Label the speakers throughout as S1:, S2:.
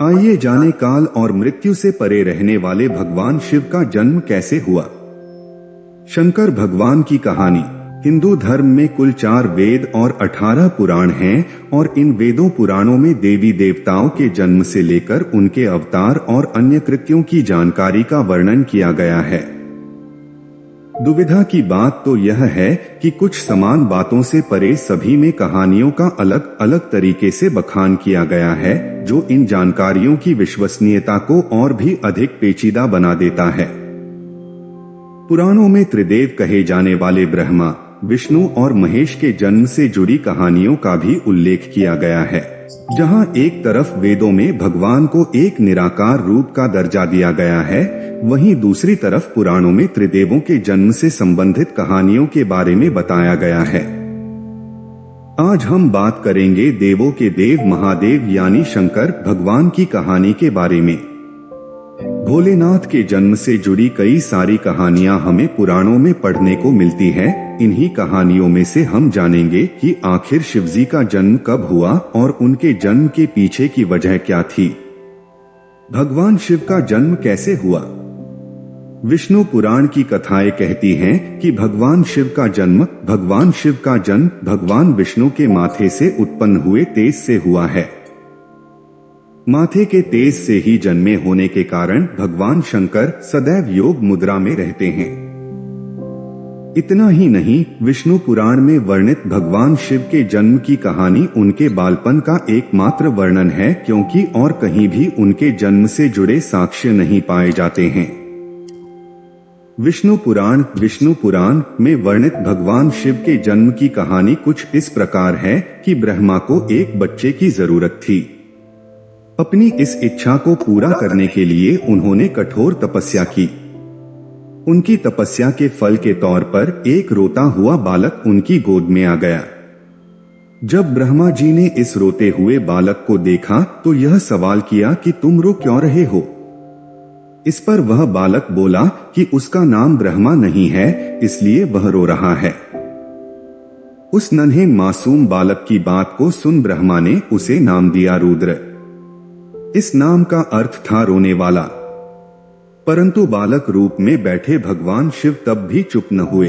S1: आइए जाने काल और मृत्यु से परे रहने वाले भगवान शिव का जन्म कैसे हुआ। शंकर भगवान की कहानी। हिंदू धर्म में कुल 4 वेद और 18 पुराण हैं और इन वेदों पुराणों में देवी देवताओं के जन्म से लेकर उनके अवतार और अन्य कृत्यों की जानकारी का वर्णन किया गया है। दुविधा की बात तो यह है कि कुछ समान बातों से परे सभी में कहानियों का अलग अलग तरीके से बखान किया गया है, जो इन जानकारियों की विश्वसनीयता को और भी अधिक पेचीदा बना देता है। पुराणों में त्रिदेव कहे जाने वाले ब्रह्मा, विष्णु और महेश के जन्म से जुड़ी कहानियों का भी उल्लेख किया गया है। जहां एक तरफ वेदों में भगवान को एक निराकार रूप का दर्जा दिया गया है, वहीं दूसरी तरफ पुराणों में त्रिदेवों के जन्म से संबंधित कहानियों के बारे में बताया गया है। आज हम बात करेंगे देवों के देव महादेव यानी शंकर भगवान की कहानी के बारे में। भोलेनाथ के जन्म से जुड़ी कई सारी कहानियां हमें पुराणों में पढ़ने को मिलती हैं। इन्हीं कहानियों में से हम जानेंगे कि आखिर शिवजी का जन्म कब हुआ और उनके जन्म के पीछे की वजह क्या थी। भगवान शिव का जन्म कैसे हुआ। विष्णु पुराण की कथाएं कहती हैं कि भगवान शिव का जन्म भगवान विष्णु के माथे से उत्पन्न हुए तेज से हुआ है। माथे के तेज से ही जन्मे होने के कारण भगवान शंकर सदैव योग मुद्रा में रहते हैं। इतना ही नहीं, विष्णु पुराण में वर्णित भगवान शिव के जन्म की कहानी उनके बालपन का एकमात्र वर्णन है, क्योंकि और कहीं भी उनके जन्म से जुड़े साक्ष्य नहीं पाए जाते हैं। विष्णु पुराण में वर्णित भगवान शिव के जन्म की कहानी कुछ इस प्रकार है कि ब्रह्मा को एक बच्चे की जरूरत थी। अपनी इस इच्छा को पूरा करने के लिए उन्होंने कठोर तपस्या की। उनकी तपस्या के फल के तौर पर एक रोता हुआ बालक उनकी गोद में आ गया। जब ब्रह्मा जी ने इस रोते हुए बालक को देखा तो यह सवाल किया कि तुम रो क्यों रहे हो। इस पर वह बालक बोला कि उसका नाम ब्रह्मा नहीं है, इसलिए वह रो रहा है। उस नन्हे मासूम बालक की बात को सुन ब्रह्मा ने उसे नाम दिया रुद्र। इस नाम का अर्थ था रोने वाला। परंतु बालक रूप में बैठे भगवान शिव तब भी चुप न हुए।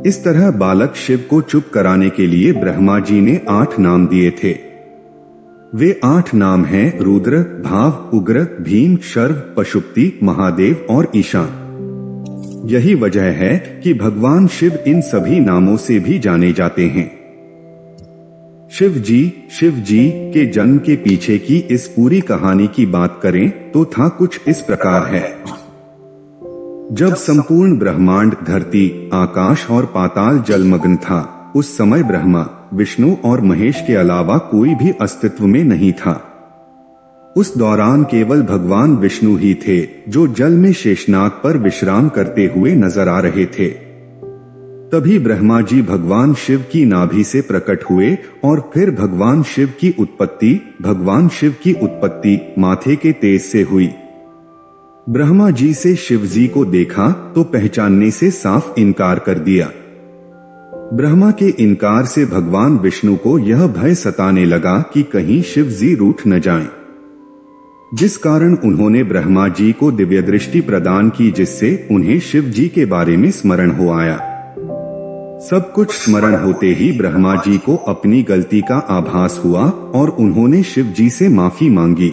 S1: इस तरह बालक शिव को चुप कराने के लिए ब्रह्मा जी ने 8 नाम दिए थे। वे 8 नाम हैं रुद्र, भाव, उग्र, भीम, शर्व, पशुपति, महादेव और ईशान। यही वजह है कि भगवान शिव इन सभी नामों से भी जाने जाते हैं। शिव जी के जन्म के पीछे की इस पूरी कहानी की बात करें तो था कुछ इस प्रकार है। जब संपूर्ण ब्रह्मांड, धरती, आकाश और पाताल जलमग्न था, उस समय ब्रह्मा, विष्णु और महेश के अलावा कोई भी अस्तित्व में नहीं था। उस दौरान केवल भगवान विष्णु ही थे जो जल में शेषनाग पर विश्राम करते हुए नजर आ रहे थे। तभी ब्रह्मा जी भगवान शिव की नाभि से प्रकट हुए और फिर भगवान शिव की उत्पत्ति माथे के तेज से हुई। ब्रह्मा जी से शिव जी को देखा तो पहचानने से साफ इनकार कर दिया। ब्रह्मा के इनकार से भगवान विष्णु को यह भय सताने लगा कि कहीं शिव जी रूठ न जाएं, जिस कारण उन्होंने ब्रह्मा जी को दिव्य दृष्टि प्रदान की, जिससे उन्हें शिव जी के बारे में स्मरण हो आया। सब कुछ स्मरण होते ही ब्रह्मा जी को अपनी गलती का आभास हुआ और उन्होंने शिव जी से माफी मांगी।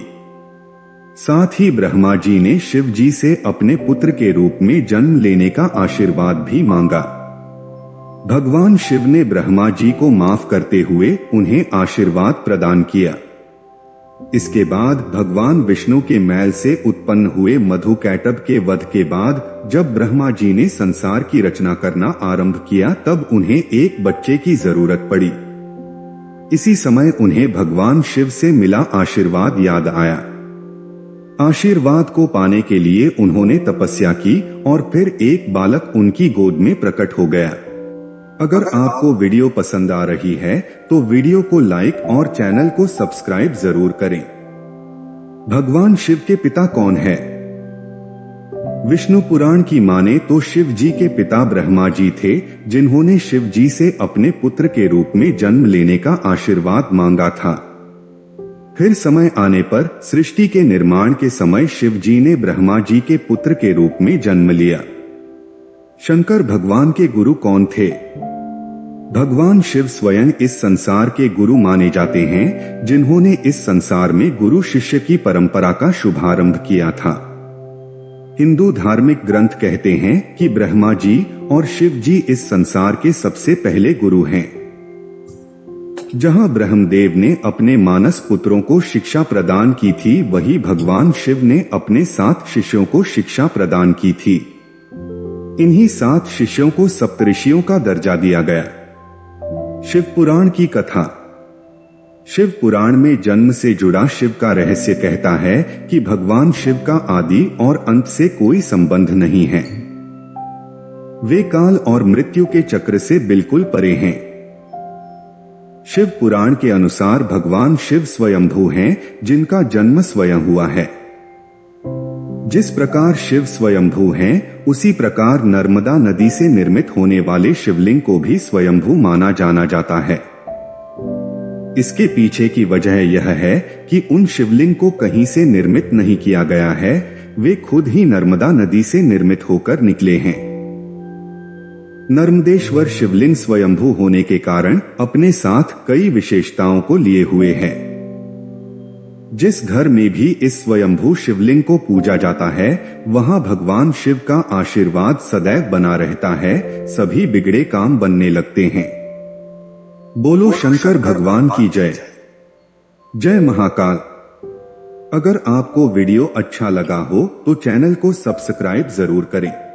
S1: साथ ही ब्रह्मा जी ने शिव जी से अपने पुत्र के रूप में जन्म लेने का आशीर्वाद भी मांगा। भगवान शिव ने ब्रह्मा जी को माफ करते हुए उन्हें आशीर्वाद प्रदान किया। इसके बाद भगवान विष्णु के मैल से उत्पन्न हुए मधुकैटभ के वध के बाद जब ब्रह्मा जी ने संसार की रचना करना आरंभ किया, तब उन्हें एक बच्चे की जरूरत पड़ी। इसी समय उन्हें भगवान शिव से मिला आशीर्वाद याद आया। आशीर्वाद को पाने के लिए उन्होंने तपस्या की और फिर एक बालक उनकी गोद में प्रकट हो गया। अगर आपको वीडियो पसंद आ रही है तो वीडियो को लाइक और चैनल को सब्सक्राइब जरूर करें। भगवान शिव के पिता कौन है। विष्णु पुराण की माने तो शिव जी के पिता ब्रह्मा जी थे, जिन्होंने शिव जी से अपने पुत्र के रूप में जन्म लेने का आशीर्वाद मांगा था। फिर समय आने पर सृष्टि के निर्माण के समय शिव जी ने ब्रह्मा जी के पुत्र के रूप में जन्म लिया। शंकर भगवान के गुरु कौन थे? भगवान शिव स्वयं इस संसार के गुरु माने जाते हैं, जिन्होंने इस संसार में गुरु शिष्य की परंपरा का शुभारंभ किया था। हिंदू धार्मिक ग्रंथ कहते हैं कि ब्रह्मा जी और शिव जी इस संसार के सबसे पहले गुरु हैं। जहां ब्रह्मदेव ने अपने मानस पुत्रों को शिक्षा प्रदान की थी, वही भगवान शिव ने अपने 7 शिष्यों को शिक्षा प्रदान की थी। इन्हीं 7 शिष्यों को सप्तऋषियों का दर्जा दिया गया। शिव पुराण की कथा। शिव पुराण में जन्म से जुड़ा शिव का रहस्य कहता है कि भगवान शिव का आदि और अंत से कोई संबंध नहीं है। वे काल और मृत्यु के चक्र से बिल्कुल परे हैं। शिव पुराण के अनुसार भगवान शिव स्वयंभू हैं, जिनका जन्म स्वयं हुआ है। जिस प्रकार शिव स्वयंभू हैं, उसी प्रकार नर्मदा नदी से निर्मित होने वाले शिवलिंग को भी स्वयंभू माना जाना जाता है। इसके पीछे की वजह यह है कि उन शिवलिंग को कहीं से निर्मित नहीं किया गया है, वे खुद ही नर्मदा नदी से निर्मित होकर निकले हैं। नर्मदेश्वर शिवलिंग स्वयंभू होने के कारण अपने साथ कई विशेषताओं को लिए हुए हैं। जिस घर में भी इस स्वयंभू शिवलिंग को पूजा जाता है, वहां भगवान शिव का आशीर्वाद सदैव बना रहता है, सभी बिगड़े काम बनने लगते हैं। बोलो शंकर भगवान की जय। जय महाकाल। अगर आपको वीडियो अच्छा लगा हो तो चैनल को सब्सक्राइब जरूर करें।